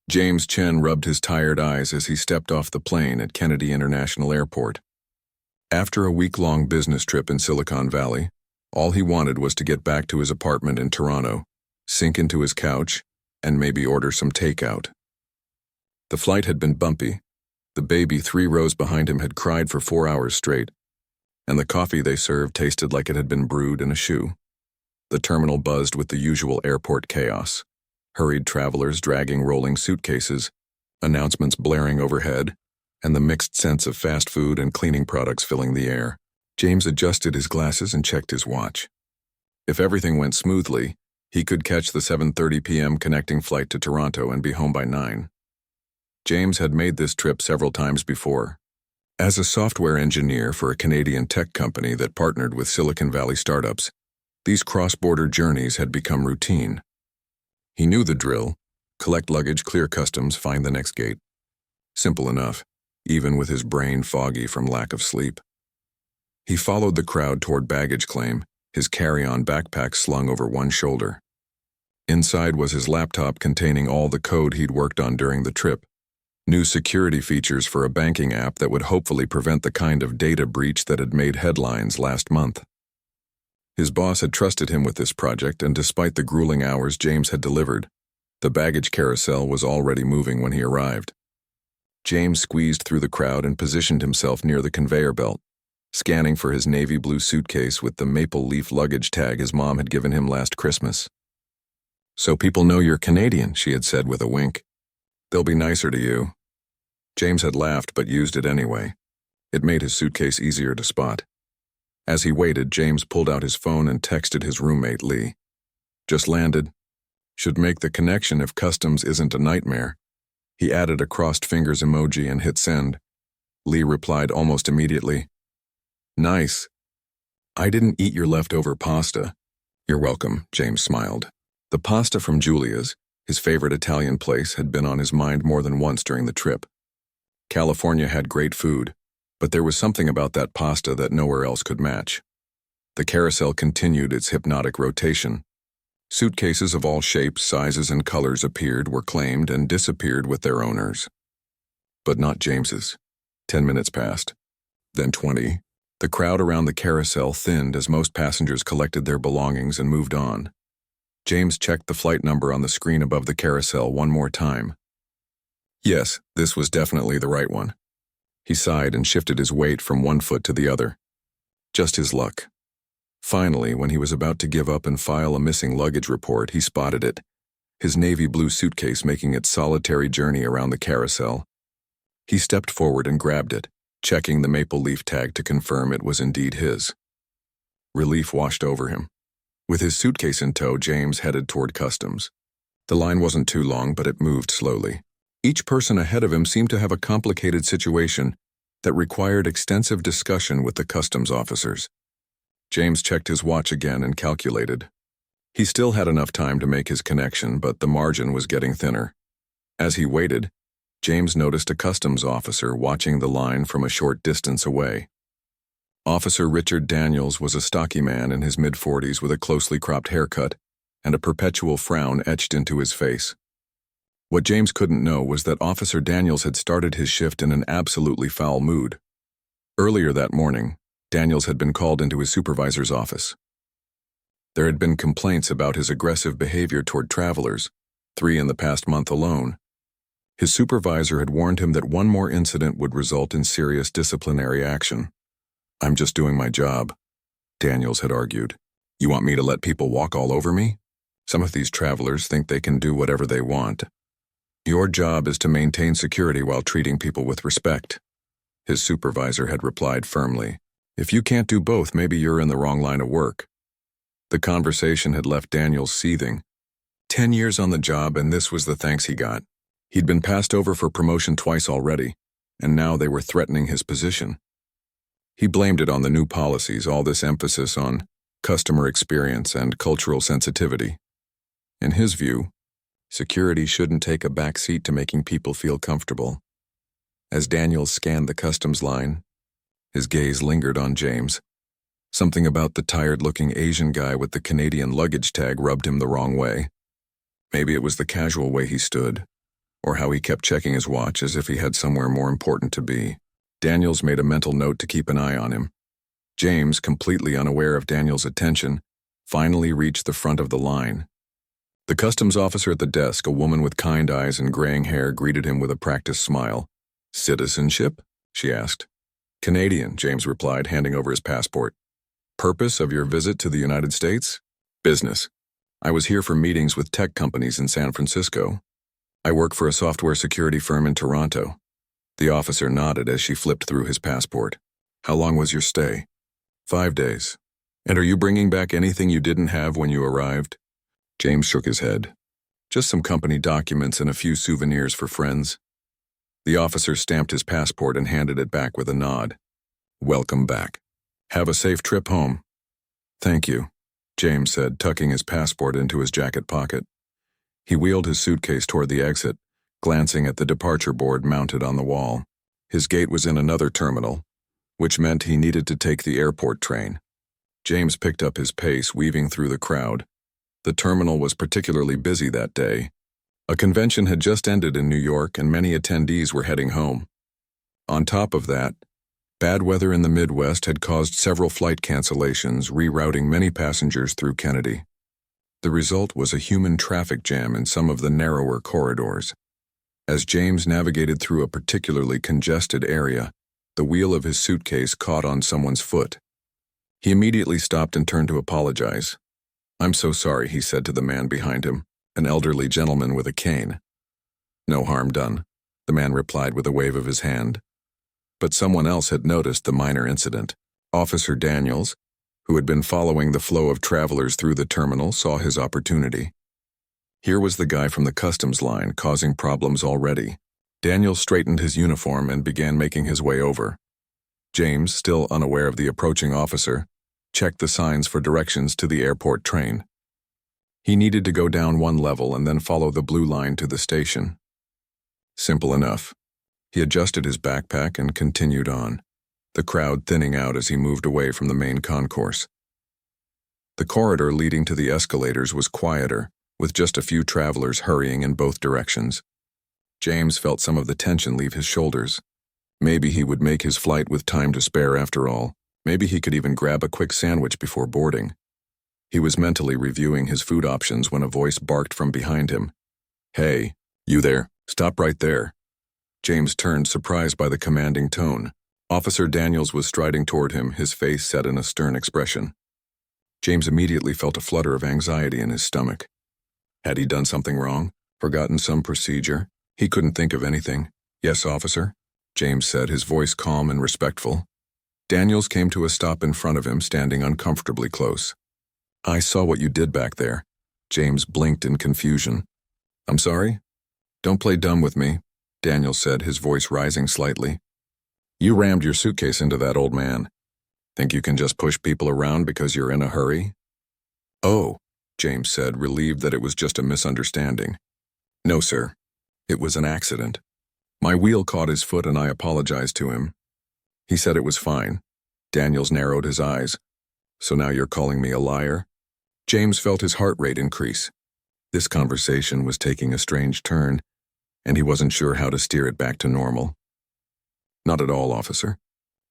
James Chen rubbed his tired eyes as he stepped off the plane at Kennedy International Airport. After a week-long business trip in Silicon Valley, all he wanted was to get back to his apartment in Toronto, sink into his couch, and maybe order some takeout. The flight had been bumpy. The baby 3 rows behind him had cried for 4 hours straight, and the coffee they served tasted like it had been brewed in a shoe. The terminal buzzed with the usual airport chaos. Hurried travelers dragging rolling suitcases, announcements blaring overhead, and the mixed scents of fast food and cleaning products filling the air. James adjusted his glasses and checked his watch. If everything went smoothly, he could catch the 7:30 p.m. connecting flight to Toronto and be home by 9. James had made this trip several times before. As a software engineer for a Canadian tech company that partnered with Silicon Valley startups, these cross-border journeys had become routine. He knew the drill: collect luggage, clear customs, find the next gate. Simple enough, even with his brain foggy from lack of sleep. He followed the crowd toward baggage claim, his carry-on backpack slung over one shoulder. Inside was his laptop containing all the code he'd worked on during the trip, new security features for a banking app that would hopefully prevent the kind of data breach that had made headlines last month. His boss had trusted him with this project, and despite the grueling hours James had delivered, the baggage carousel was already moving when he arrived. James squeezed through the crowd and positioned himself near the conveyor belt, scanning for his navy blue suitcase with the maple leaf luggage tag his mom had given him last Christmas. "So people know you're Canadian," she had said with a wink. "They'll be nicer to you." James had laughed but used it anyway. It made his suitcase easier to spot. As he waited, James pulled out his phone and texted his roommate, Lee. "Just landed. Should make the connection if customs isn't a nightmare." He added a crossed fingers emoji and hit send. Lee replied almost immediately, "Nice. I didn't eat your leftover pasta." "You're welcome," James smiled. The pasta from Julia's, his favorite Italian place, had been on his mind more than once during the trip. California had great food, but there was something about that pasta that nowhere else could match. The carousel continued its hypnotic rotation. Suitcases of all shapes, sizes, and colors appeared, were claimed, and disappeared with their owners. But not James's. 10 minutes passed. Then 20. The crowd around the carousel thinned as most passengers collected their belongings and moved on. James checked the flight number on the screen above the carousel one more time. Yes, this was definitely the right one. He sighed and shifted his weight from one foot to the other. Just his luck. Finally, when he was about to give up and file a missing luggage report, he spotted it, his navy blue suitcase making its solitary journey around the carousel. He stepped forward and grabbed it, checking the maple leaf tag to confirm it was indeed his. Relief washed over him. With his suitcase in tow, James headed toward customs. The line wasn't too long, but it moved slowly. Each person ahead of him seemed to have a complicated situation that required extensive discussion with the customs officers. James checked his watch again and calculated. He still had enough time to make his connection, but the margin was getting thinner. As he waited, James noticed a customs officer watching the line from a short distance away. Officer Richard Daniels was a stocky man in his mid-40s with a closely cropped haircut and a perpetual frown etched into his face. What James couldn't know was that Officer Daniels had started his shift in an absolutely foul mood. Earlier that morning, Daniels had been called into his supervisor's office. There had been complaints about his aggressive behavior toward travelers, 3 in the past month alone. His supervisor had warned him that one more incident would result in serious disciplinary action. "I'm just doing my job," Daniels had argued. "You want me to let people walk all over me? Some of these travelers think they can do whatever they want. Your job is to maintain security while treating people with respect." His supervisor had replied firmly, "If you can't do both, maybe you're in the wrong line of work." The conversation had left Daniels seething. 10 years on the job, and this was the thanks he got. He'd been passed over for promotion twice already, and now they were threatening his position. He blamed it on the new policies, all this emphasis on customer experience and cultural sensitivity. In his view, security shouldn't take a back seat to making people feel comfortable. As Daniels scanned the customs line, his gaze lingered on James. Something about the tired-looking Asian guy with the Canadian luggage tag rubbed him the wrong way. Maybe it was the casual way he stood, or how he kept checking his watch as if he had somewhere more important to be. Daniels made a mental note to keep an eye on him. James, completely unaware of Daniels' attention, finally reached the front of the line. The customs officer at the desk, a woman with kind eyes and graying hair, greeted him with a practiced smile. "Citizenship?" she asked. "Canadian," James replied, handing over his passport. "Purpose of your visit to the United States?" "Business. I was here for meetings with tech companies in San Francisco. I work for a software security firm in Toronto." The officer nodded as she flipped through his passport. "How long was your stay?" 5 days. "And are you bringing back anything you didn't have when you arrived?" James shook his head. "Just some company documents and a few souvenirs for friends." The officer stamped his passport and handed it back with a nod. "Welcome back. Have a safe trip home." "Thank you," James said, tucking his passport into his jacket pocket. He wheeled his suitcase toward the exit, glancing at the departure board mounted on the wall. His gate was in another terminal, which meant he needed to take the airport train. James picked up his pace, weaving through the crowd. The terminal was particularly busy that day. A convention had just ended in New York, and many attendees were heading home. On top of that, bad weather in the Midwest had caused several flight cancellations, rerouting many passengers through Kennedy. The result was a human traffic jam in some of the narrower corridors. As James navigated through a particularly congested area, the wheel of his suitcase caught on someone's foot. He immediately stopped and turned to apologize. "I'm so sorry," he said to the man behind him, an elderly gentleman with a cane. "No harm done," the man replied with a wave of his hand. But someone else had noticed the minor incident. Officer Daniels, who had been following the flow of travelers through the terminal, saw his opportunity. Here was the guy from the customs line causing problems already. Daniels straightened his uniform and began making his way over. James, still unaware of the approaching officer, checked the signs for directions to the airport train. He needed to go down one level and then follow the blue line to the station. Simple enough. He adjusted his backpack and continued on, the crowd thinning out as he moved away from the main concourse. The corridor leading to the escalators was quieter, with just a few travelers hurrying in both directions. James felt some of the tension leave his shoulders. Maybe he would make his flight with time to spare after all. Maybe he could even grab a quick sandwich before boarding. He was mentally reviewing his food options when a voice barked from behind him. "Hey, you there, stop right there." James turned, surprised by the commanding tone. Officer Daniels was striding toward him, his face set in a stern expression. James immediately felt a flutter of anxiety in his stomach. Had he done something wrong? Forgotten some procedure? He couldn't think of anything. "Yes, officer," James said, his voice calm and respectful. Daniels came to a stop in front of him, standing uncomfortably close. "I saw what you did back there." James blinked in confusion. "I'm sorry?" "Don't play dumb with me," Daniels said, his voice rising slightly. "You rammed your suitcase into that old man. Think you can just push people around because you're in a hurry?" "Oh," James said, relieved that it was just a misunderstanding. "No, sir. It was an accident. My wheel caught his foot and I apologized to him. He said it was fine." Daniels narrowed his eyes. "So now you're calling me a liar?" James felt his heart rate increase. This conversation was taking a strange turn, and he wasn't sure how to steer it back to normal. "Not at all, officer.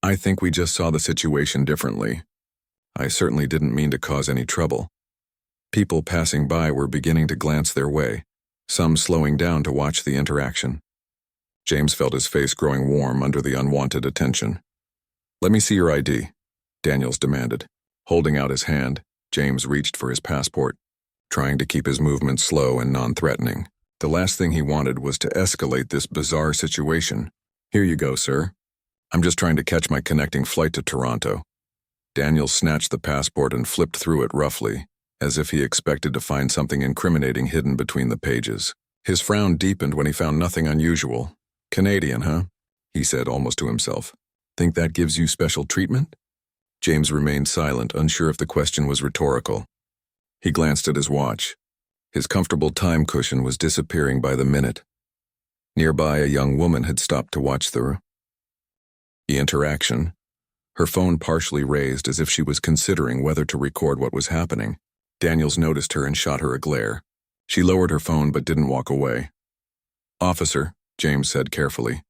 I think we just saw the situation differently. I certainly didn't mean to cause any trouble." People passing by were beginning to glance their way, some slowing down to watch the interaction. James felt his face growing warm under the unwanted attention. "Let me see your ID," Daniels demanded. Holding out his hand, James reached for his passport, trying to keep his movements slow and non-threatening. The last thing he wanted was to escalate this bizarre situation. "Here you go, sir. I'm just trying to catch my connecting flight to Toronto." Daniels snatched the passport and flipped through it roughly, as if he expected to find something incriminating hidden between the pages. His frown deepened when he found nothing unusual. "Canadian, huh?" he said almost to himself. "Think that gives you special treatment?" James remained silent, unsure if the question was rhetorical. He glanced at his watch. His comfortable time cushion was disappearing by the minute. Nearby, a young woman had stopped to watch the interaction, her phone partially raised as if she was considering whether to record what was happening. Daniels noticed her and shot her a glare. She lowered her phone but didn't walk away. "Officer," James said carefully,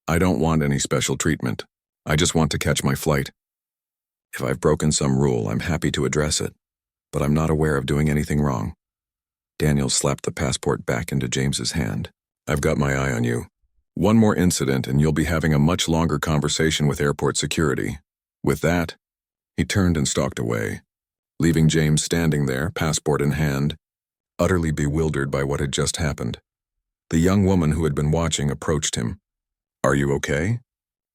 "I don't want any special treatment. I just want to catch my flight. If I've broken some rule, I'm happy to address it, but I'm not aware of doing anything wrong." Daniels slapped the passport back into James's hand. "I've got my eye on you. One more incident and you'll be having a much longer conversation with airport security." With that, he turned and stalked away, leaving James standing there, passport in hand, utterly bewildered by what had just happened. The young woman who had been watching approached him. "Are you okay?"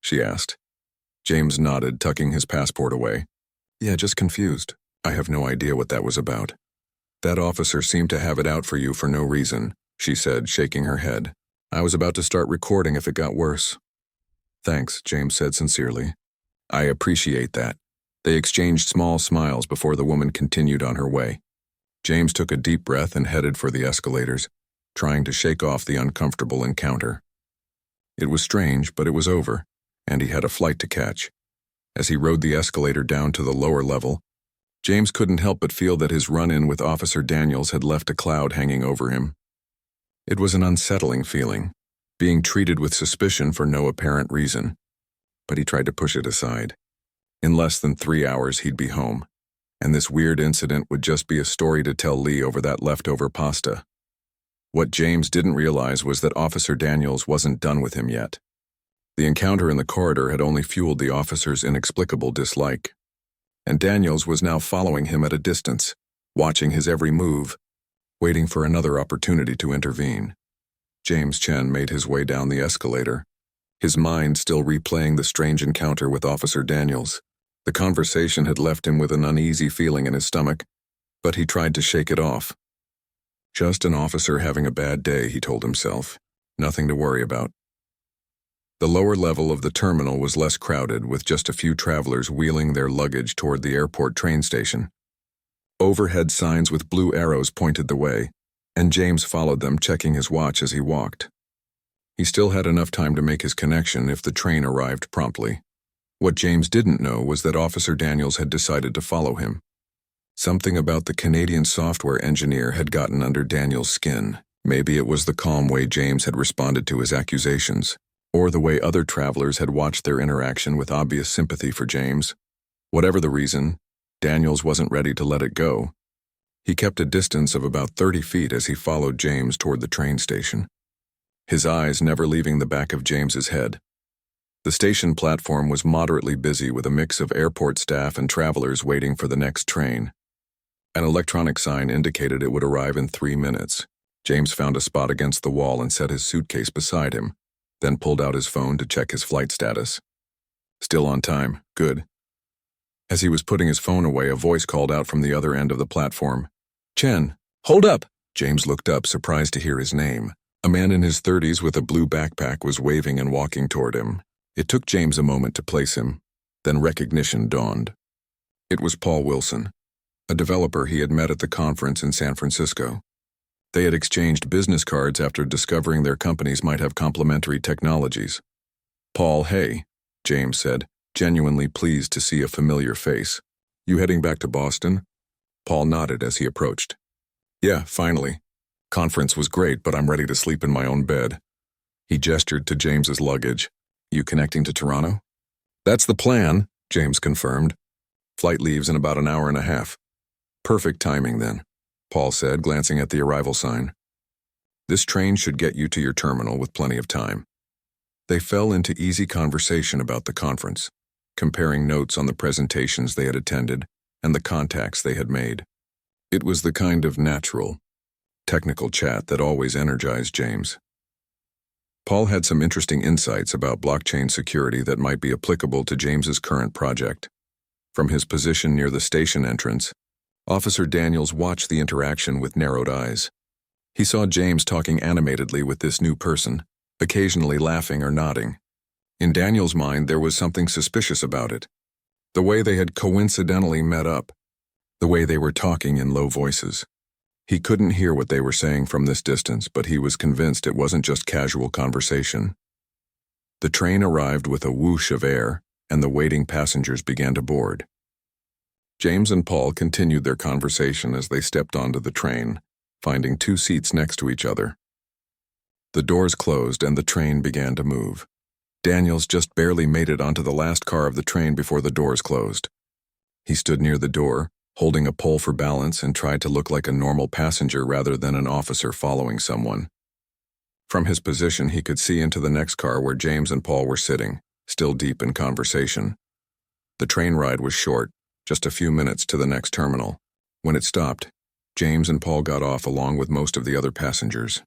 she asked. James nodded, tucking his passport away. "Yeah, just confused. I have no idea what that was about." "That officer seemed to have it out for you for no reason," she said, shaking her head. "I was about to start recording if it got worse." "Thanks," James said sincerely. "I appreciate that." They exchanged small smiles before the woman continued on her way. James took a deep breath and headed for the escalators, trying to shake off the uncomfortable encounter. It was strange, but it was over, and he had a flight to catch. As he rode the escalator down to the lower level, James couldn't help but feel that his run-in with Officer Daniels had left a cloud hanging over him. It was an unsettling feeling, being treated with suspicion for no apparent reason. But he tried to push it aside. In less than 3 hours, he'd be home, and this weird incident would just be a story to tell Lee over that leftover pasta. What James didn't realize was that Officer Daniels wasn't done with him yet. The encounter in the corridor had only fueled the officer's inexplicable dislike, and Daniels was now following him at a distance, watching his every move, waiting for another opportunity to intervene. James Chen made his way down the escalator, his mind still replaying the strange encounter with Officer Daniels. The conversation had left him with an uneasy feeling in his stomach, but he tried to shake it off. Just an officer having a bad day, he told himself. Nothing to worry about. The lower level of the terminal was less crowded, with just a few travelers wheeling their luggage toward the airport train station. Overhead signs with blue arrows pointed the way, and James followed them, checking his watch as he walked. He still had enough time to make his connection if the train arrived promptly. What James didn't know was that Officer Daniels had decided to follow him. Something about the Canadian software engineer had gotten under Daniels' skin. Maybe it was the calm way James had responded to his accusations, or the way other travelers had watched their interaction with obvious sympathy for James. Whatever the reason, Daniels wasn't ready to let it go. He kept a distance of about 30 feet as he followed James toward the train station, his eyes never leaving the back of James's head. The station platform was moderately busy with a mix of airport staff and travelers waiting for the next train. An electronic sign indicated it would arrive in 3 minutes. James found a spot against the wall and set his suitcase beside him, then pulled out his phone to check his flight status. Still on time, good. As he was putting his phone away, a voice called out from the other end of the platform. "Chen, hold up!" James looked up, surprised to hear his name. A man in his 30s with a blue backpack was waving and walking toward him. It took James a moment to place him, then recognition dawned. It was Paul Wilson, a developer he had met at the conference in San Francisco. They had exchanged business cards after discovering their companies might have complementary technologies. "Paul, hey," James said, genuinely pleased to see a familiar face. "You heading back to Boston?" Paul nodded as he approached. "Yeah, finally. Conference was great, but I'm ready to sleep in my own bed." He gestured to James's luggage. "You connecting to Toronto?" "That's the plan," James confirmed. "Flight leaves in about an hour and a half." "Perfect timing then," Paul said, glancing at the arrival sign. "This train should get you to your terminal with plenty of time." They fell into easy conversation about the conference, comparing notes on the presentations they had attended and the contacts they had made. It was the kind of natural, technical chat that always energized James. Paul had some interesting insights about blockchain security that might be applicable to James's current project. From his position near the station entrance, Officer Daniels watched the interaction with narrowed eyes. He saw James talking animatedly with this new person, occasionally laughing or nodding. In Daniels' mind, there was something suspicious about it. The way they had coincidentally met up, the way they were talking in low voices. He couldn't hear what they were saying from this distance, but he was convinced it wasn't just casual conversation. The train arrived with a whoosh of air, and the waiting passengers began to board. James and Paul continued their conversation as they stepped onto the train, finding 2 seats next to each other. The doors closed and the train began to move. Daniels just barely made it onto the last car of the train before the doors closed. He stood near the door, holding a pole for balance, and tried to look like a normal passenger rather than an officer following someone. From his position, he could see into the next car where James and Paul were sitting, still deep in conversation. The train ride was short, just a few minutes to the next terminal. When it stopped, James and Paul got off along with most of the other passengers.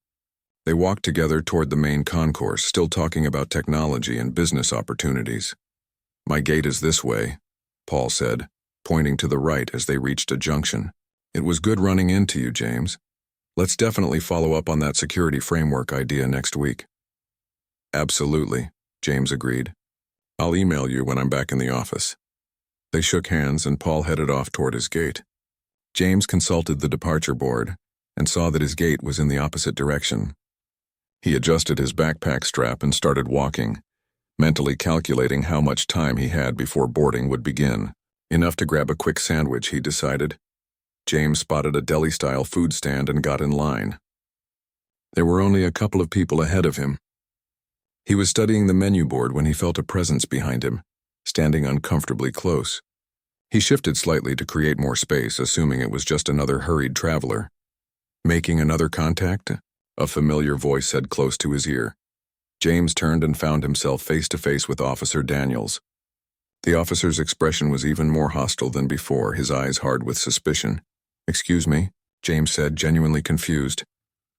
They walked together toward the main concourse, still talking about technology and business opportunities. "My gate is this way," Paul said, pointing to the right as they reached a junction. "It was good running into you, James. Let's definitely follow up on that security framework idea next week." "Absolutely," James agreed. "I'll email you when I'm back in the office." They shook hands and Paul headed off toward his gate. James consulted the departure board and saw that his gate was in the opposite direction. He adjusted his backpack strap and started walking, mentally calculating how much time he had before boarding would begin. Enough to grab a quick sandwich, he decided. James spotted a deli-style food stand and got in line. There were only a couple of people ahead of him. He was studying the menu board when he felt a presence behind him, standing uncomfortably close. He shifted slightly to create more space, assuming it was just another hurried traveler. "Making another contact?" a familiar voice said close to his ear. James turned and found himself face to face with Officer Daniels. The officer's expression was even more hostile than before, his eyes hard with suspicion. "Excuse me," James said, genuinely confused.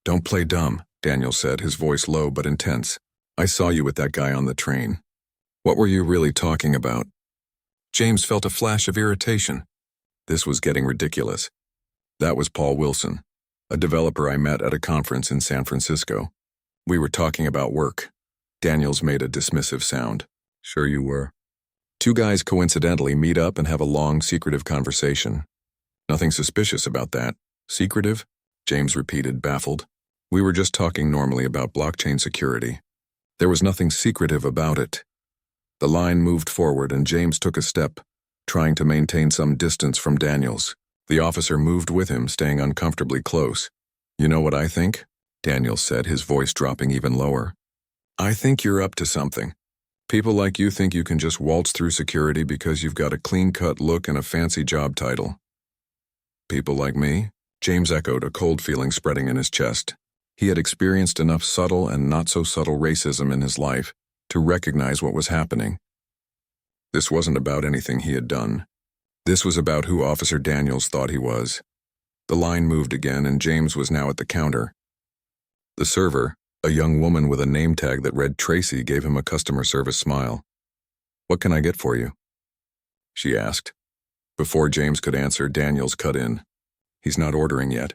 "Don't play dumb," Daniels said, his voice low but intense. "I saw you with that guy on the train. What were you really talking about?" James felt a flash of irritation. This was getting ridiculous. "That was Paul Wilson, a developer I met at a conference in San Francisco. We were talking about work." Daniels made a dismissive sound. "Sure you were." Two guys coincidentally meet up and have a long, secretive conversation. "Nothing suspicious about that." "Secretive?" James repeated, baffled. "We were just talking normally about blockchain security. There was nothing secretive about it." The line moved forward and James took a step, trying to maintain some distance from Daniels. The officer moved with him, staying uncomfortably close. "You know what I think?" Daniels said, his voice dropping even lower. "I think you're up to something. People like you think you can just waltz through security because you've got a clean-cut look and a fancy job title." "People like me?" James echoed, a cold feeling spreading in his chest. He had experienced enough subtle and not-so-subtle racism in his life to recognize what was happening. This wasn't about anything he had done. This was about who Officer Daniels thought he was. The line moved again, and James was now at the counter. The server, a young woman with a name tag that read Tracy, gave him a customer service smile. "What can I get for you?" she asked. Before James could answer, Daniels cut in. "He's not ordering yet.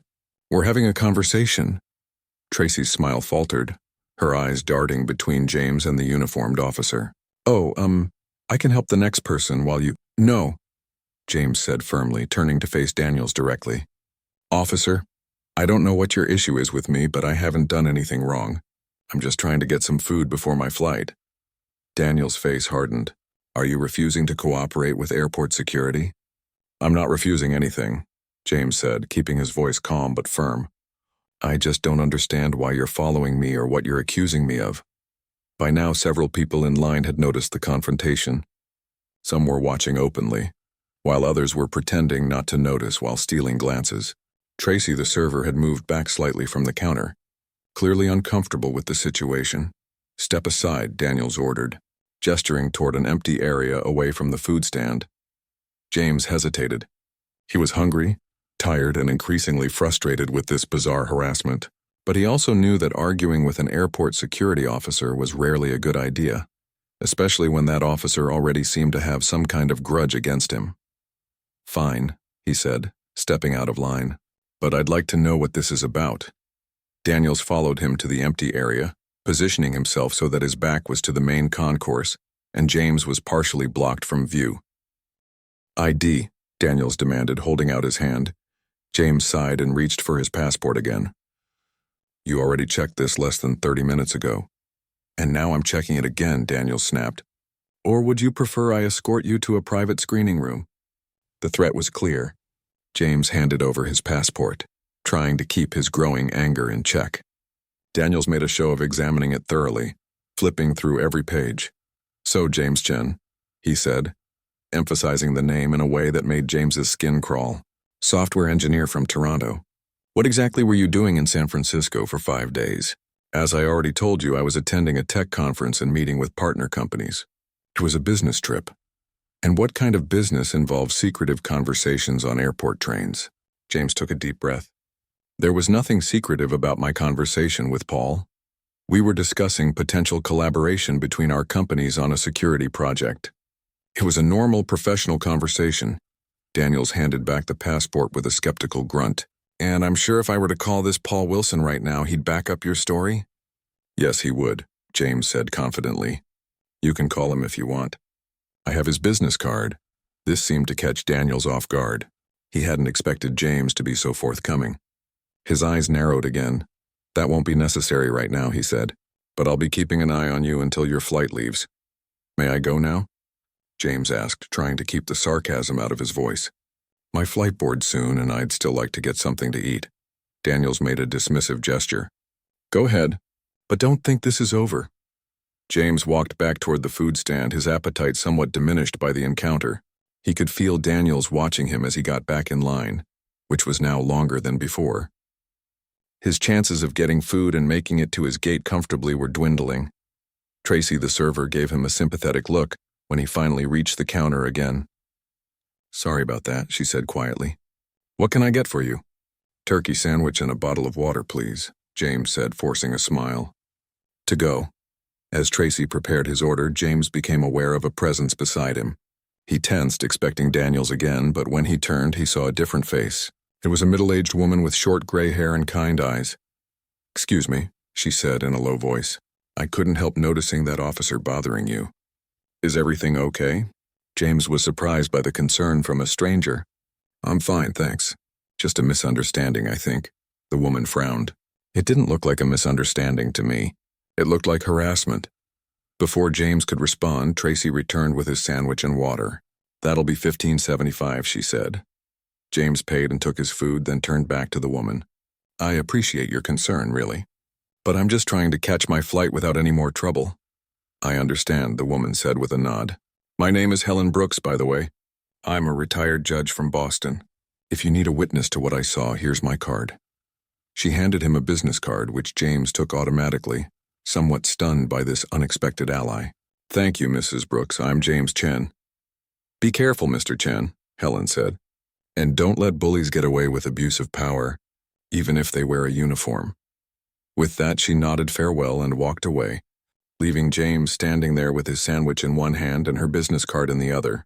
We're having a conversation." Tracy's smile faltered, her eyes darting between James and the uniformed officer. "Oh, I can help the next person while you—" "No," James said firmly, turning to face Daniels directly. "Officer, I don't know what your issue is with me, but I haven't done anything wrong. I'm just trying to get some food before my flight." Daniels' face hardened. "Are you refusing to cooperate with airport security?" "I'm not refusing anything," James said, keeping his voice calm but firm. "I just don't understand why you're following me or what you're accusing me of." By now, several people in line had noticed the confrontation. Some were watching openly, while others were pretending not to notice while stealing glances. Tracy, the server, had moved back slightly from the counter, clearly uncomfortable with the situation. "Step aside," Daniels ordered, gesturing toward an empty area away from the food stand. James hesitated. He was hungry, tired, and increasingly frustrated with this bizarre harassment. But he also knew that arguing with an airport security officer was rarely a good idea, especially when that officer already seemed to have some kind of grudge against him. "Fine," he said, stepping out of line. "But I'd like to know what this is about." Daniels followed him to the empty area, positioning himself so that his back was to the main concourse, and James was partially blocked from view. "ID," Daniels demanded, holding out his hand. James sighed and reached for his passport again. "You already checked this less than 30 minutes ago." "And now I'm checking it again," Daniels snapped. "Or would you prefer I escort you to a private screening room?" The threat was clear. James handed over his passport, trying to keep his growing anger in check. Daniels made a show of examining it thoroughly, flipping through every page. "So, James Chen," he said, emphasizing the name in a way that made James's skin crawl. "Software engineer from Toronto. What exactly were you doing in San Francisco for 5 days?" "As I already told you, I was attending a tech conference and meeting with partner companies. It was a business trip." "And what kind of business involves secretive conversations on airport trains?" James took a deep breath. "There was nothing secretive about my conversation with Paul. We were discussing potential collaboration between our companies on a security project. It was a normal professional conversation." Daniels handed back the passport with a skeptical grunt. "And I'm sure if I were to call this Paul Wilson right now, he'd back up your story?" "Yes, he would," James said confidently. "You can call him if you want. I have his business card." This seemed to catch Daniels off guard. He hadn't expected James to be so forthcoming. His eyes narrowed again. "That won't be necessary right now," he said, "but I'll be keeping an eye on you until your flight leaves." "May I go now?" James asked, trying to keep the sarcasm out of his voice. "My flight boards soon, and I'd still like to get something to eat." Daniels made a dismissive gesture. "Go ahead, but don't think this is over." James walked back toward the food stand, his appetite somewhat diminished by the encounter. He could feel Daniels watching him as he got back in line, which was now longer than before. His chances of getting food and making it to his gate comfortably were dwindling. Tracy, the server, gave him a sympathetic look when he finally reached the counter again. "Sorry about that," she said quietly. "What can I get for you?" "Turkey sandwich and a bottle of water, please," James said, forcing a smile. "To go." As Tracy prepared his order, James became aware of a presence beside him. He tensed, expecting Daniels again, but when he turned, he saw a different face. It was a middle-aged woman with short gray hair and kind eyes. "Excuse me," she said in a low voice. "I couldn't help noticing that officer bothering you. Is everything okay?" James was surprised by the concern from a stranger. "I'm fine, thanks. Just a misunderstanding, I think." The woman frowned. "It didn't look like a misunderstanding to me. It looked like harassment." Before James could respond, Tracy returned with his sandwich and water. "That'll be $15.75, she said. James paid and took his food, then turned back to the woman. "I appreciate your concern, really. But I'm just trying to catch my flight without any more trouble." "I understand," the woman said with a nod. "My name is Helen Brooks, by the way. I'm a retired judge from Boston. If you need a witness to what I saw, here's my card." She handed him a business card, which James took automatically, somewhat stunned by this unexpected ally. "Thank you, Mrs. Brooks. I'm James Chen." "Be careful, Mr. Chen," Helen said. "And don't let bullies get away with abuse of power, even if they wear a uniform." With that, she nodded farewell and walked away, leaving James standing there with his sandwich in one hand and her business card in the other.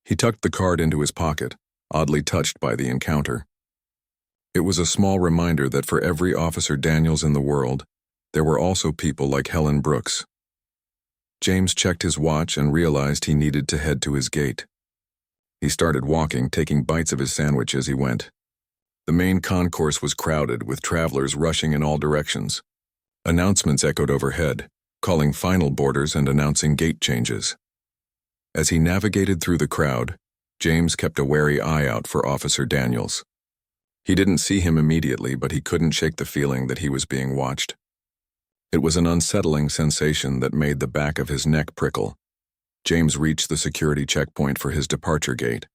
He tucked the card into his pocket, oddly touched by the encounter. It was a small reminder that for every Officer Daniels in the world, there were also people like Helen Brooks. James checked his watch and realized he needed to head to his gate. He started walking, taking bites of his sandwich as he went. The main concourse was crowded, with travelers rushing in all directions. Announcements echoed overhead, calling final boarders and announcing gate changes. As he navigated through the crowd, James kept a wary eye out for Officer Daniels. He didn't see him immediately, but he couldn't shake the feeling that he was being watched. It was an unsettling sensation that made the back of his neck prickle. James reached the security checkpoint for his departure gate.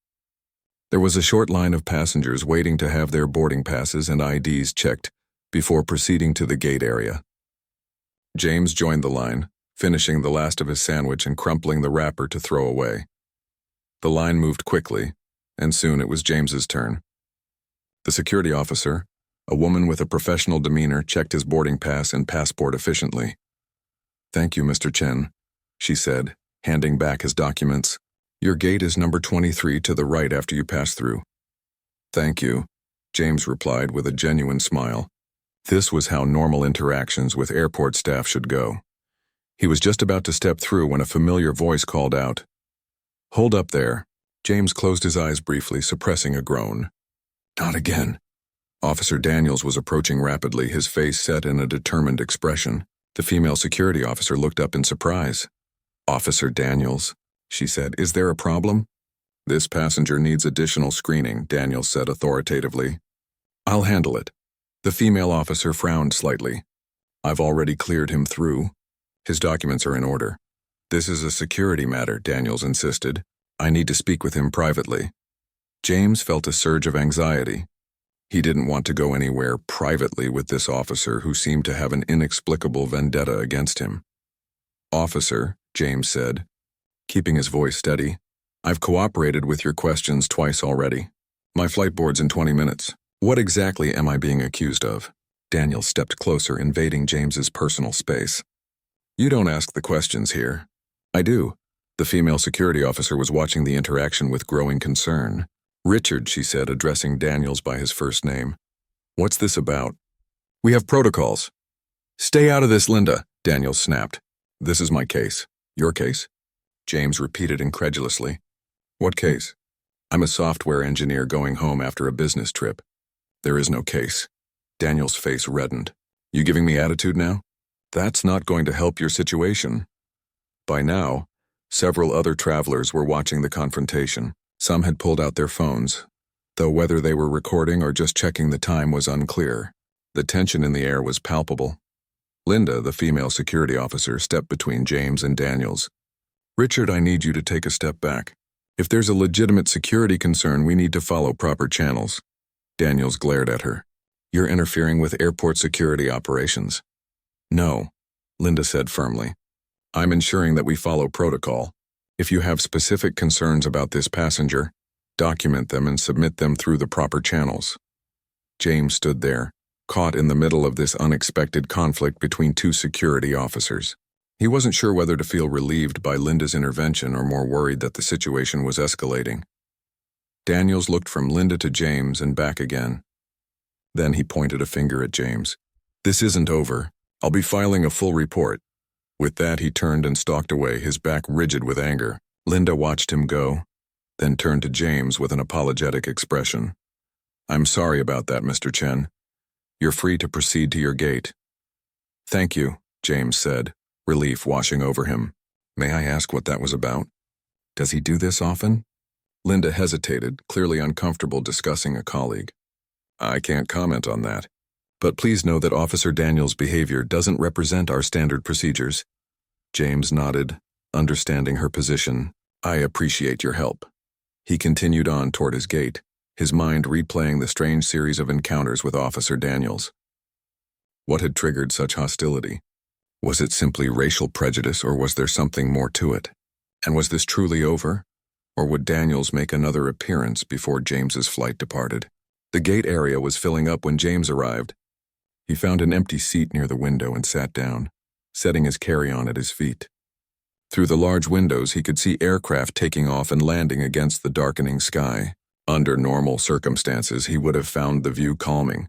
There was a short line of passengers waiting to have their boarding passes and IDs checked before proceeding to the gate area. James joined the line, finishing the last of his sandwich and crumpling the wrapper to throw away. The line moved quickly, and soon it was James's turn. The security officer, a woman with a professional demeanor, checked his boarding pass and passport efficiently. "Thank you, Mr. Chen," she said, handing back his documents. "Your gate is number 23 to the right after you pass through." "Thank you," James replied with a genuine smile. This was how normal interactions with airport staff should go. He was just about to step through when a familiar voice called out, "Hold up there." James closed his eyes briefly, suppressing a groan. "Not again." Officer Daniels was approaching rapidly, his face set in a determined expression. The female security officer looked up in surprise. "Officer Daniels," she said, "is there a problem?" "This passenger needs additional screening," Daniels said authoritatively. "I'll handle it." The female officer frowned slightly. I've already cleared him through. His documents are in order. This is a security matter, Daniels insisted. I need to speak with him privately. James felt a surge of anxiety. He didn't want to go anywhere privately with this officer who seemed to have an inexplicable vendetta against him. Officer, James said, keeping his voice steady, I've cooperated with your questions twice already. My flight board's in 20 minutes. What exactly am I being accused of? Daniel stepped closer, invading James's personal space. You don't ask the questions here. I do. The female security officer was watching the interaction with growing concern. Richard, she said, addressing Daniels by his first name. What's this about? We have protocols. Stay out of this, Linda, Daniels snapped. This is my case. Your case? James repeated incredulously. What case? I'm a software engineer going home after a business trip. There is no case. Daniel's face reddened. You giving me attitude now? That's not going to help your situation. By now, several other travelers were watching the confrontation. Some had pulled out their phones, though whether they were recording or just checking the time was unclear. The tension in the air was palpable. Linda, the female security officer, stepped between James and Daniels. Richard, I need you to take a step back. If there's a legitimate security concern, we need to follow proper channels. Daniels glared at her. You're interfering with airport security operations. No, Linda said firmly. I'm ensuring that we follow protocol. If you have specific concerns about this passenger, document them and submit them through the proper channels. James stood there, caught in the middle of this unexpected conflict between two security officers. He wasn't sure whether to feel relieved by Linda's intervention or more worried that the situation was escalating. Daniels looked from Linda to James and back again. Then he pointed a finger at James. This isn't over. I'll be filing a full report. With that, he turned and stalked away, his back rigid with anger. Linda watched him go, then turned to James with an apologetic expression. I'm sorry about that, Mr. Chen. You're free to proceed to your gate. Thank you, James said, relief washing over him. May I ask what that was about? Does he do this often? Linda hesitated, clearly uncomfortable discussing a colleague. I can't comment on that. But please know that Officer Daniels' behavior doesn't represent our standard procedures. James nodded, understanding her position. I appreciate your help. He continued on toward his gate, his mind replaying the strange series of encounters with Officer Daniels. What had triggered such hostility? Was it simply racial prejudice, or was there something more to it? And was this truly over? Or would Daniels make another appearance before James's flight departed? The gate area was filling up when James arrived. He found an empty seat near the window and sat down, setting his carry-on at his feet. Through the large windows, he could see aircraft taking off and landing against the darkening sky. Under normal circumstances, he would have found the view calming.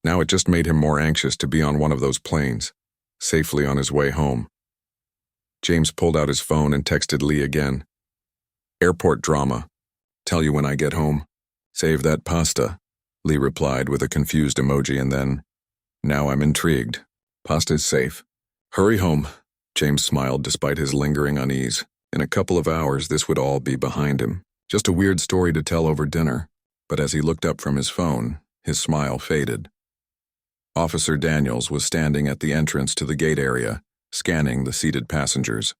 Now it just made him more anxious to be on one of those planes, safely on his way home. James pulled out his phone and texted Lee again. Airport drama. Tell you when I get home. Save that pasta, Lee replied with a confused emoji, and then, now I'm intrigued. Pasta's safe. Hurry home. James smiled despite his lingering unease. In a couple of hours, this would all be behind him. Just a weird story to tell over dinner. But as he looked up from his phone, his smile faded. Officer Daniels was standing at the entrance to the gate area, scanning the seated passengers.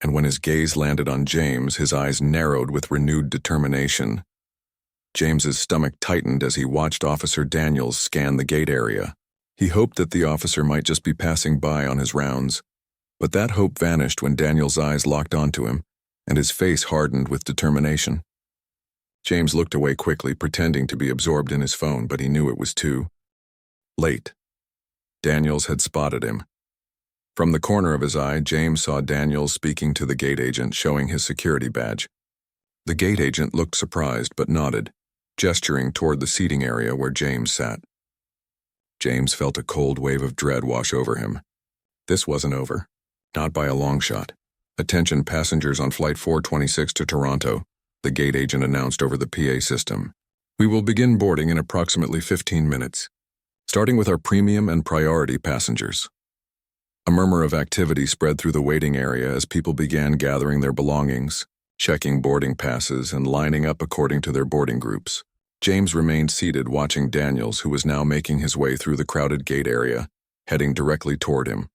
And when his gaze landed on James, his eyes narrowed with renewed determination. James's stomach tightened as he watched Officer Daniels scan the gate area. He hoped that the officer might just be passing by on his rounds. But that hope vanished when Daniels' eyes locked onto him, and his face hardened with determination. James looked away quickly, pretending to be absorbed in his phone, but he knew it was too late. Daniels had spotted him. From the corner of his eye, James saw Daniels speaking to the gate agent, showing his security badge. The gate agent looked surprised but nodded, gesturing toward the seating area where James sat. James felt a cold wave of dread wash over him. This wasn't over. Not by a long shot. Attention passengers on Flight 426 to Toronto, the gate agent announced over the PA system. We will begin boarding in approximately 15 minutes, starting with our premium and priority passengers. A murmur of activity spread through the waiting area as people began gathering their belongings, checking boarding passes, and lining up according to their boarding groups. James remained seated watching Daniels, who was now making his way through the crowded gate area, heading directly toward him.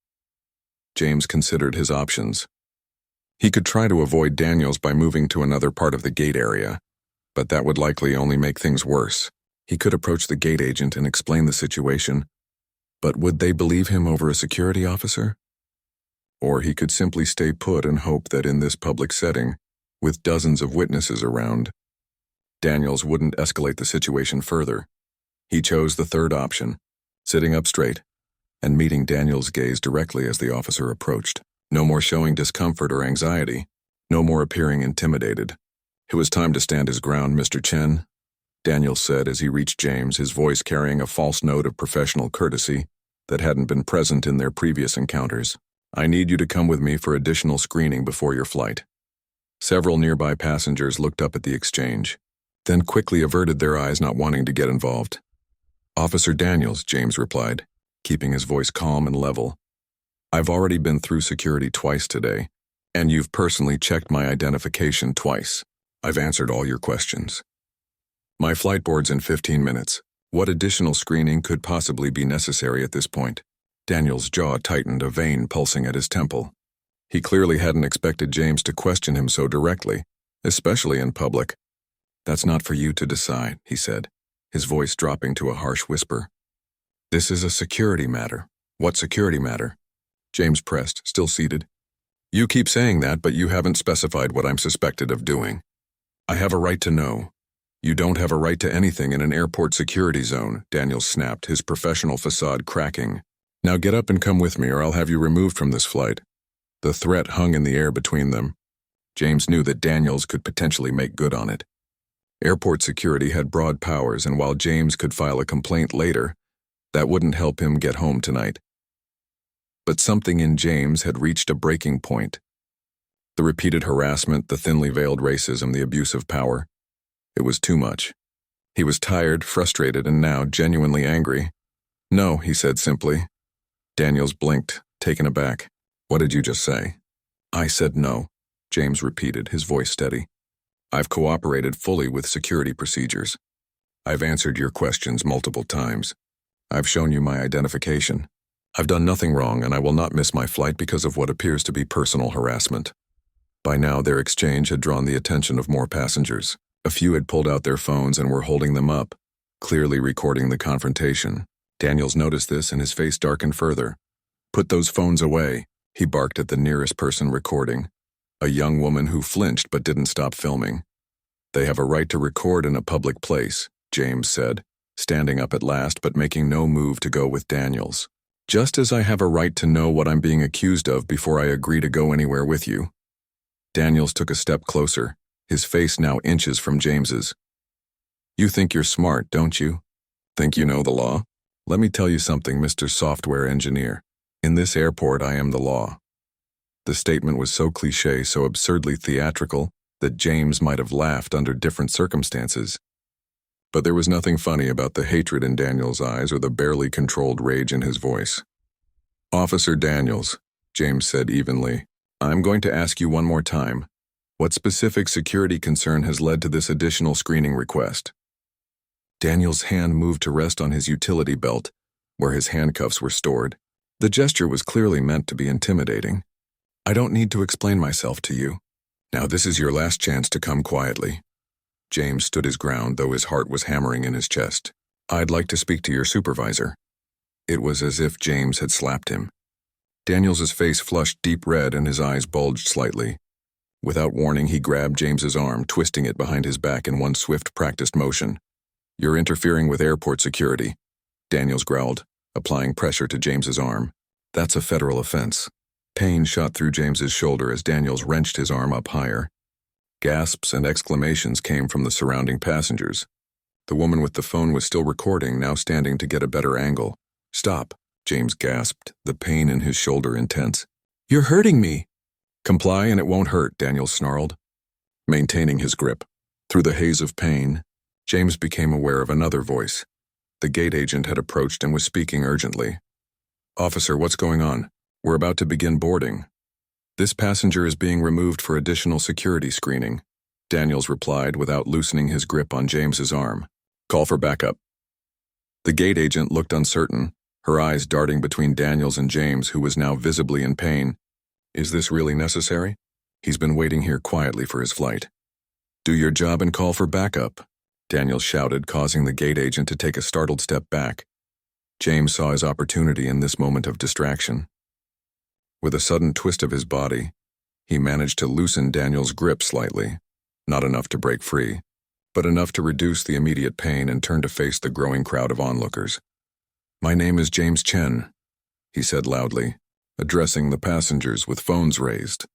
James considered his options. He could try to avoid Daniels by moving to another part of the gate area, but that would likely only make things worse. He could approach the gate agent and explain the situation, but would they believe him over a security officer? Or he could simply stay put and hope that in this public setting, with dozens of witnesses around, Daniels wouldn't escalate the situation further. He chose the third option, sitting up straight and meeting Daniels' gaze directly as the officer approached. No more showing discomfort or anxiety. No more appearing intimidated. It was time to stand his ground, Mr. Chen, Daniels said as he reached James, his voice carrying a false note of professional courtesy that hadn't been present in their previous encounters. I need you to come with me for additional screening before your flight. Several nearby passengers looked up at the exchange, then quickly averted their eyes, not wanting to get involved. Officer Daniels, James replied, keeping his voice calm and level. I've already been through security twice today, and you've personally checked my identification twice. I've answered all your questions. My flight board's in 15 minutes. What additional screening could possibly be necessary at this point? Daniel's jaw tightened, a vein pulsing at his temple. He clearly hadn't expected James to question him so directly, especially in public. That's not for you to decide, he said, his voice dropping to a harsh whisper. This is a security matter. What security matter? James pressed, still seated. You keep saying that, but you haven't specified what I'm suspected of doing. I have a right to know. You don't have a right to anything in an airport security zone, Daniels snapped, his professional facade cracking. Now get up and come with me, or I'll have you removed from this flight. The threat hung in the air between them. James knew that Daniels could potentially make good on it. Airport security had broad powers, and while James could file a complaint later, that wouldn't help him get home tonight. But something in James had reached a breaking point. The repeated harassment, the thinly veiled racism, the abuse of power. It was too much. He was tired, frustrated, and now genuinely angry. No, he said simply. Daniels blinked, taken aback. What did you just say? I said no, James repeated, his voice steady. I've cooperated fully with security procedures. I've answered your questions multiple times. I've shown you my identification. I've done nothing wrong, and I will not miss my flight because of what appears to be personal harassment. By now, their exchange had drawn the attention of more passengers. A few had pulled out their phones and were holding them up, clearly recording the confrontation. Daniels noticed this, and his face darkened further. Put those phones away, he barked at the nearest person recording, a young woman who flinched but didn't stop filming. They have a right to record in a public place, James said, standing up at last but making no move to go with Daniels. Just as I have a right to know what I'm being accused of before I agree to go anywhere with you. Daniels took a step closer, his face now inches from James's. You think you're smart, don't you? Think you know the law? Let me tell you something, Mr. Software Engineer. In this airport, I am the law. The statement was so cliché, so absurdly theatrical, that James might have laughed under different circumstances. But there was nothing funny about the hatred in Daniels' eyes or the barely controlled rage in his voice. Officer Daniels, James said evenly, I'm going to ask you one more time. What specific security concern has led to this additional screening request? Daniels' hand moved to rest on his utility belt, where his handcuffs were stored. The gesture was clearly meant to be intimidating. I don't need to explain myself to you. Now this is your last chance to come quietly. James stood his ground, though his heart was hammering in his chest. I'd like to speak to your supervisor. It was as if James had slapped him. Daniels' face flushed deep red and his eyes bulged slightly. Without warning, he grabbed James's arm, twisting it behind his back in one swift, practiced motion. You're interfering with airport security, Daniels growled, applying pressure to James's arm. That's a federal offense. Pain shot through James's shoulder as Daniels wrenched his arm up higher. Gasps and exclamations came from the surrounding passengers. The woman with the phone was still recording, now standing to get a better angle. Stop, James gasped, the pain in his shoulder intense. You're hurting me. Comply and it won't hurt, Daniels snarled, maintaining his grip. Through the haze of pain, James became aware of another voice. The gate agent had approached and was speaking urgently. Officer, what's going on? We're about to begin boarding. This passenger is being removed for additional security screening, Daniels replied without loosening his grip on James's arm. Call for backup. The gate agent looked uncertain, her eyes darting between Daniels and James, who was now visibly in pain. "Is this really necessary? He's been waiting here quietly for his flight." "Do your job and call for backup," Daniels shouted, causing the gate agent to take a startled step back. James saw his opportunity in this moment of distraction. With a sudden twist of his body, he managed to loosen Daniels' grip slightly, not enough to break free, but enough to reduce the immediate pain and turn to face the growing crowd of onlookers. "My name is James Chen," he said loudly, addressing the passengers with phones raised.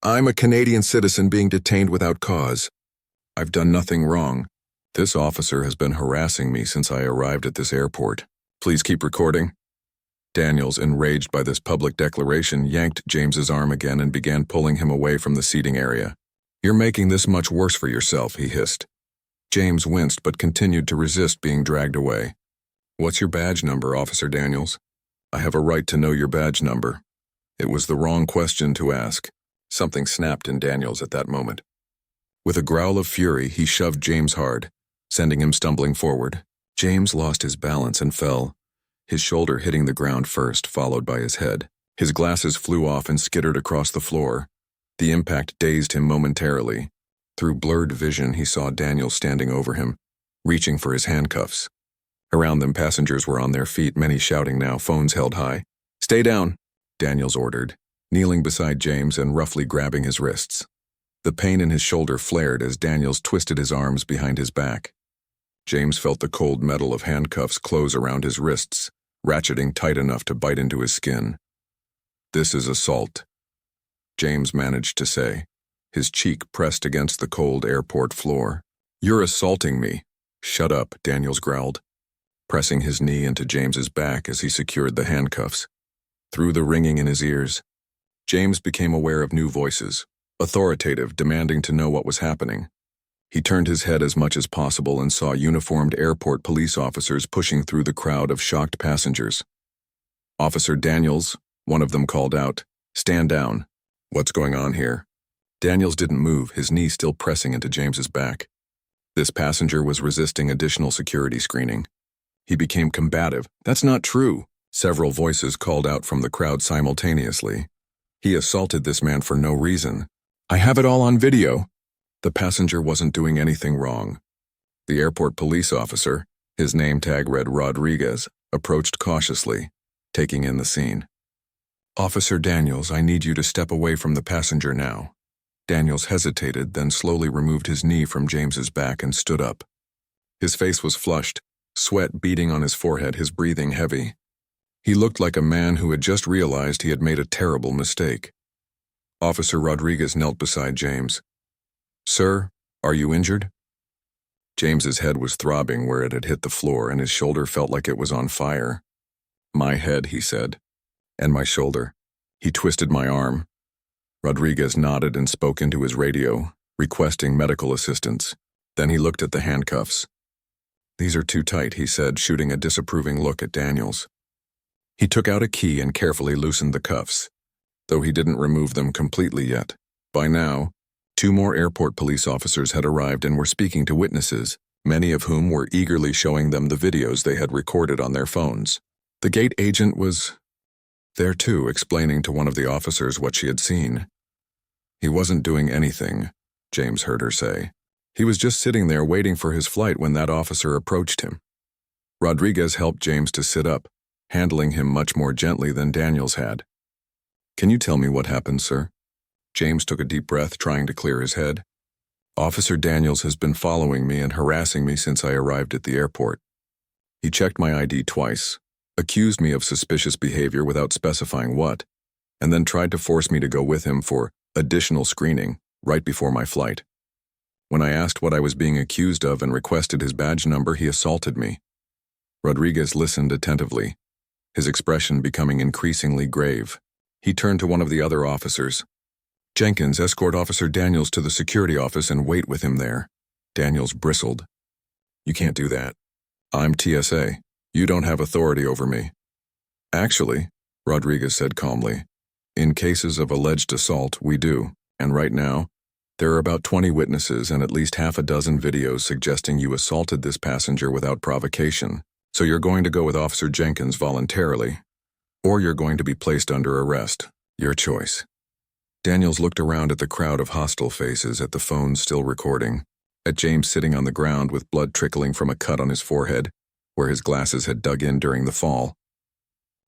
"I'm a Canadian citizen being detained without cause. I've done nothing wrong. This officer has been harassing me since I arrived at this airport. Please keep recording." Daniels, enraged by this public declaration, yanked James's arm again and began pulling him away from the seating area. "You're making this much worse for yourself," he hissed. James winced but continued to resist being dragged away. "What's your badge number, Officer Daniels?" "I have a right to know your badge number." It was the wrong question to ask. Something snapped in Daniels at that moment. With a growl of fury, he shoved James hard, sending him stumbling forward. James lost his balance and fell, his shoulder hitting the ground first, followed by his head. His glasses flew off and skittered across the floor. The impact dazed him momentarily. Through blurred vision, he saw Daniels standing over him, reaching for his handcuffs. Around them, passengers were on their feet, many shouting now, phones held high. "Stay down," Daniels ordered, kneeling beside James and roughly grabbing his wrists. The pain in his shoulder flared as Daniels twisted his arms behind his back. James felt the cold metal of handcuffs close around his wrists, ratcheting tight enough to bite into his skin. "This is assault," James managed to say, his cheek pressed against the cold airport floor. "You're assaulting me." "Shut up," Daniels growled, pressing his knee into James's back as he secured the handcuffs. Through the ringing in his ears, James became aware of new voices, authoritative, demanding to know what was happening. He turned his head as much as possible and saw uniformed airport police officers pushing through the crowd of shocked passengers. "Officer Daniels," one of them called out, "stand down." "What's going on here?" Daniels didn't move, his knee still pressing into James's back. This passenger was resisting additional security screening. He became combative. "That's not true," several voices called out from the crowd simultaneously. "He assaulted this man for no reason. I have it all on video." The passenger wasn't doing anything wrong. The airport police officer, his name tag read Rodriguez, approached cautiously, taking in the scene. "Officer Daniels, I need you to step away from the passenger now." Daniels hesitated, then slowly removed his knee from James's back and stood up. His face was flushed, sweat beading on his forehead, his breathing heavy. He looked like a man who had just realized he had made a terrible mistake. Officer Rodriguez knelt beside James. "Sir, are you injured?" James's head was throbbing where it had hit the floor, and his shoulder felt like it was on fire. "My head," he said, "and my shoulder." He twisted my arm. Rodriguez nodded and spoke into his radio, requesting medical assistance. Then he looked at the handcuffs. "These are too tight," he said, shooting a disapproving look at Daniels. He took out a key and carefully loosened the cuffs, though he didn't remove them completely yet. By now, 2 more airport police officers had arrived and were speaking to witnesses, many of whom were eagerly showing them the videos they had recorded on their phones. The gate agent was there too, explaining to one of the officers what she had seen. "He wasn't doing anything," James heard her say. "He was just sitting there waiting for his flight when that officer approached him." Rodriguez helped James to sit up, handling him much more gently than Daniels had. "Can you tell me what happened, sir?" James took a deep breath, trying to clear his head. "Officer Daniels has been following me and harassing me since I arrived at the airport. He checked my ID twice, accused me of suspicious behavior without specifying what, and then tried to force me to go with him for additional screening right before my flight. When I asked what I was being accused of and requested his badge number, he assaulted me." Rodriguez listened attentively, his expression becoming increasingly grave. He turned to one of the other officers. "Jenkins, escort Officer Daniels to the security office and wait with him there." Daniels bristled. "You can't do that. I'm TSA. You don't have authority over me." "Actually," Rodriguez said calmly, "in cases of alleged assault, we do, and right now, there are about 20 witnesses and at least half a dozen videos suggesting you assaulted this passenger without provocation. So you're going to go with Officer Jenkins voluntarily, or you're going to be placed under arrest. Your choice. Daniels looked around at the crowd of hostile faces, at the phone still recording, at James sitting on the ground with blood trickling from a cut on his forehead, where his glasses had dug in during the fall.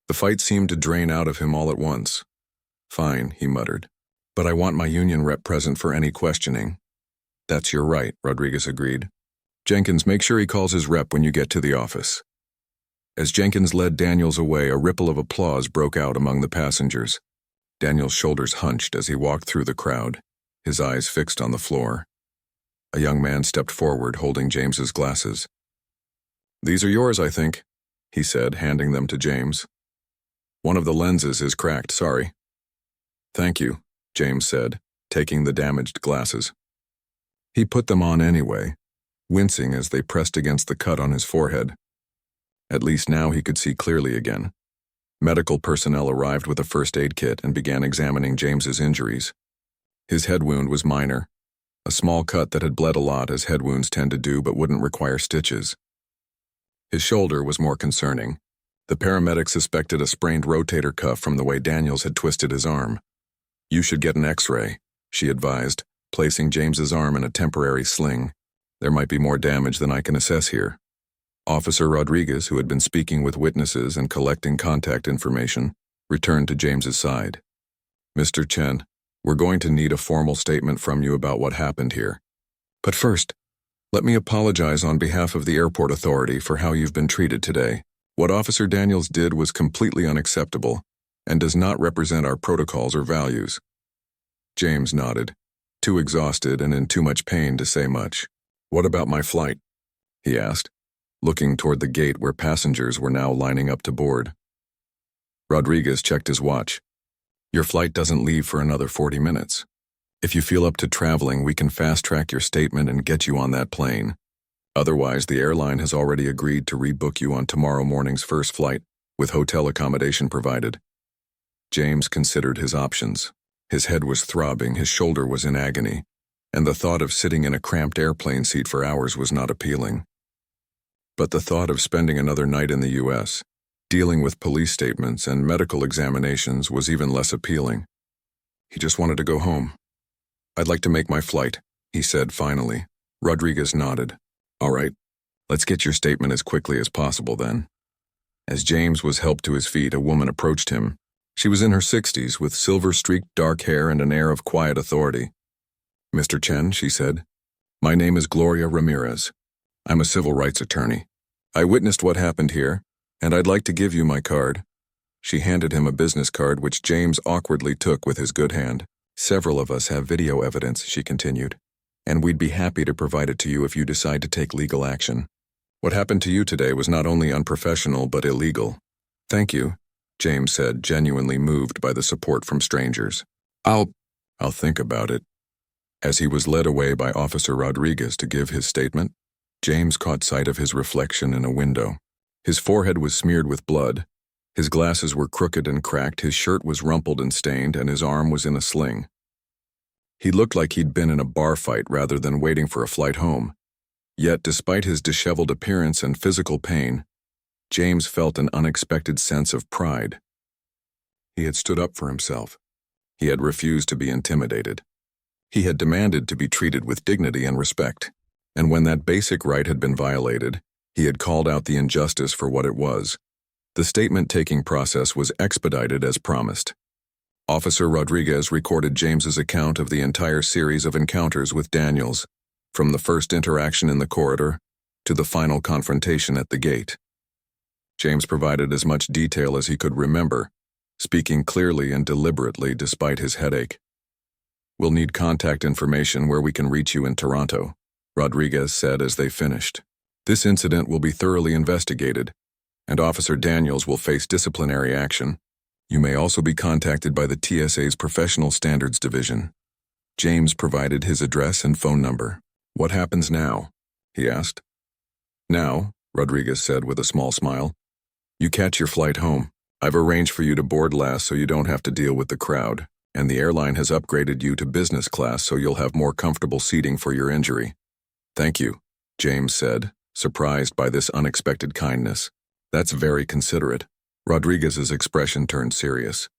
The fight seemed to drain out of him all at once. Fine, he muttered. But I want my union rep present for any questioning. That's your right, Rodriguez agreed. Jenkins, make sure he calls his rep when you get to the office. As Jenkins led Daniels away, a ripple of applause broke out among the passengers. Daniels' shoulders hunched as he walked through the crowd, his eyes fixed on the floor. A young man stepped forward, holding James's glasses. These are yours, I think, he said, handing them to James. One of the lenses is cracked, sorry. Thank you, James said, taking the damaged glasses. He put them on anyway, wincing as they pressed against the cut on his forehead. At least now he could see clearly again. Medical personnel arrived with a first aid kit and began examining James's injuries. His head wound was minor, a small cut that had bled a lot, as head wounds tend to do, but wouldn't require stitches. His shoulder was more concerning. The paramedic suspected a sprained rotator cuff from the way Daniels had twisted his arm. You should get an X-ray, she advised, placing James's arm in a temporary sling. There might be more damage than I can assess here. Officer Rodriguez, who had been speaking with witnesses and collecting contact information, returned to James's side. Mr. Chen, we're going to need a formal statement from you about what happened here. But first, let me apologize on behalf of the airport authority for how you've been treated today. What Officer Daniels did was completely unacceptable and does not represent our protocols or values. James nodded, too exhausted and in too much pain to say much. What about my flight? He asked, looking toward the gate where passengers were now lining up to board. Rodriguez checked his watch. Your flight doesn't leave for another 40 minutes. If you feel up to traveling, we can fast-track your statement and get you on that plane. Otherwise, the airline has already agreed to rebook you on tomorrow morning's first flight, with hotel accommodation provided. James considered his options. His head was throbbing, his shoulder was in agony, and the thought of sitting in a cramped airplane seat for hours was not appealing. But the thought of spending another night in the U.S., dealing with police statements and medical examinations, was even less appealing. He just wanted to go home. I'd like to make my flight, he said finally. Rodriguez nodded. All right, let's get your statement as quickly as possible then. As James was helped to his feet, a woman approached him. She was in her 60s, with silver-streaked dark hair and an air of quiet authority. Mr. Chen, she said, my name is Gloria Ramirez. I'm a civil rights attorney. I witnessed what happened here, and I'd like to give you my card. She handed him a business card, which James awkwardly took with his good hand. Several of us have video evidence, she continued, and we'd be happy to provide it to you if you decide to take legal action. What happened to you today was not only unprofessional but illegal. Thank you, James said, genuinely moved by the support from strangers. I'll think about it. As he was led away by Officer Rodriguez to give his statement, James caught sight of his reflection in a window. His forehead was smeared with blood. His glasses were crooked and cracked, his shirt was rumpled and stained, and his arm was in a sling. He looked like he'd been in a bar fight rather than waiting for a flight home. Yet, despite his disheveled appearance and physical pain, James felt an unexpected sense of pride. He had stood up for himself. He had refused to be intimidated. He had demanded to be treated with dignity and respect. And when that basic right had been violated, he had called out the injustice for what it was. The statement-taking process was expedited as promised. Officer Rodriguez recorded James's account of the entire series of encounters with Daniels, from the first interaction in the corridor to the final confrontation at the gate. James provided as much detail as he could remember, speaking clearly and deliberately despite his headache. We'll need contact information where we can reach you in Toronto, Rodriguez said as they finished. This incident will be thoroughly investigated, and Officer Daniels will face disciplinary action. You may also be contacted by the TSA's Professional Standards Division. James provided his address and phone number. What happens now? He asked. Now, Rodriguez said with a small smile, you catch your flight home. I've arranged for you to board last so you don't have to deal with the crowd, and the airline has upgraded you to business class so you'll have more comfortable seating for your injury. Thank you, James said, surprised by this unexpected kindness. "That's very considerate." Rodriguez's expression turned serious.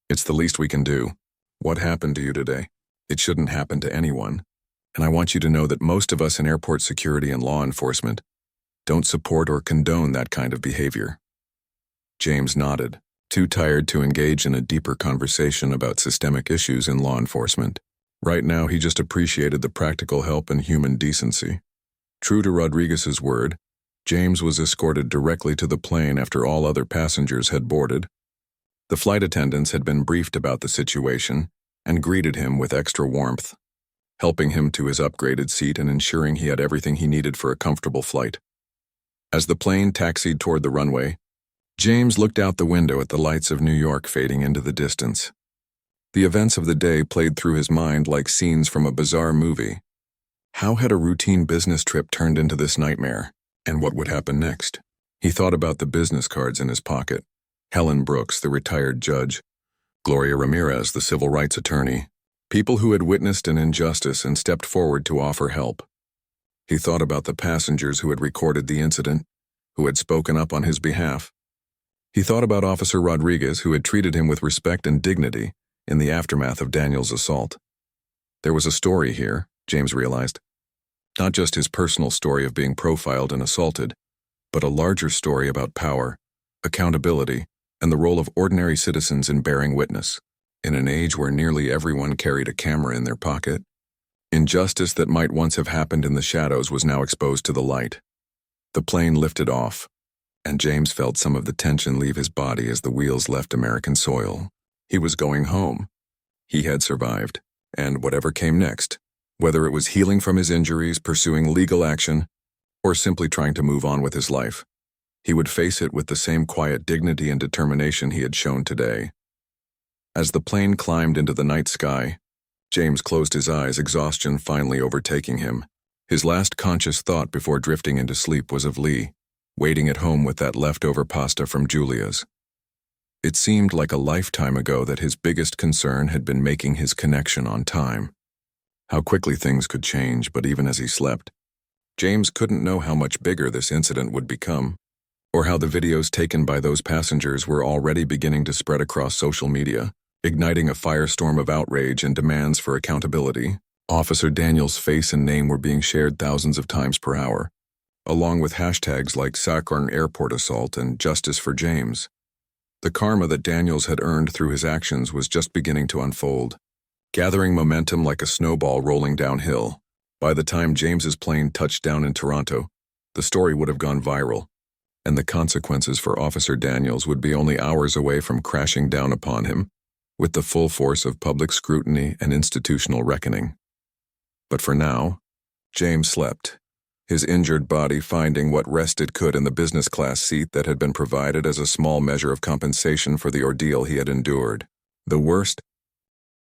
"It's the least we can do. What happened to you today? It shouldn't happen to anyone. And I want you to know that most of us in airport security and law enforcement don't support or condone that kind of behavior." James nodded, too tired to engage in a deeper conversation about systemic issues in law enforcement. Right now, he just appreciated the practical help and human decency. True to Rodriguez's word, James was escorted directly to the plane after all other passengers had boarded. The flight attendants had been briefed about the situation and greeted him with extra warmth, helping him to his upgraded seat and ensuring he had everything he needed for a comfortable flight. As the plane taxied toward the runway, James looked out the window at the lights of New York fading into the distance. The events of the day played through his mind like scenes from a bizarre movie. How had a routine business trip turned into this nightmare? And what would happen next? He thought about the business cards in his pocket. Helen Brooks, the retired judge. Gloria Ramirez, the civil rights attorney. People who had witnessed an injustice and stepped forward to offer help. He thought about the passengers who had recorded the incident, who had spoken up on his behalf. He thought about Officer Rodriguez, who had treated him with respect and dignity in the aftermath of Daniel's assault. There was a story here, James realized. Not just his personal story of being profiled and assaulted, but a larger story about power, accountability, and the role of ordinary citizens in bearing witness. In an age where nearly everyone carried a camera in their pocket, injustice that might once have happened in the shadows was now exposed to the light. The plane lifted off, and James felt some of the tension leave his body as the wheels left American soil. He was going home. He had survived, and whatever came next, whether it was healing from his injuries, pursuing legal action, or simply trying to move on with his life, he would face it with the same quiet dignity and determination he had shown today. As the plane climbed into the night sky, James closed his eyes, exhaustion finally overtaking him. His last conscious thought before drifting into sleep was of Lee, waiting at home with that leftover pasta from Julia's. It seemed like a lifetime ago that his biggest concern had been making his connection on time. How quickly things could change, but even as he slept, James couldn't know how much bigger this incident would become, or how the videos taken by those passengers were already beginning to spread across social media, igniting a firestorm of outrage and demands for accountability. Officer Daniel's face and name were being shared thousands of times per hour, along with hashtags like Sakarn Airport Assault and Justice for James. The karma that Daniels had earned through his actions was just beginning to unfold, gathering momentum like a snowball rolling downhill. By the time James's plane touched down in Toronto, the story would have gone viral, and the consequences for Officer Daniels would be only hours away from crashing down upon him, with the full force of public scrutiny and institutional reckoning. But for now, James slept, his injured body finding what rest it could in the business class seat that had been provided as a small measure of compensation for the ordeal he had endured. The worst,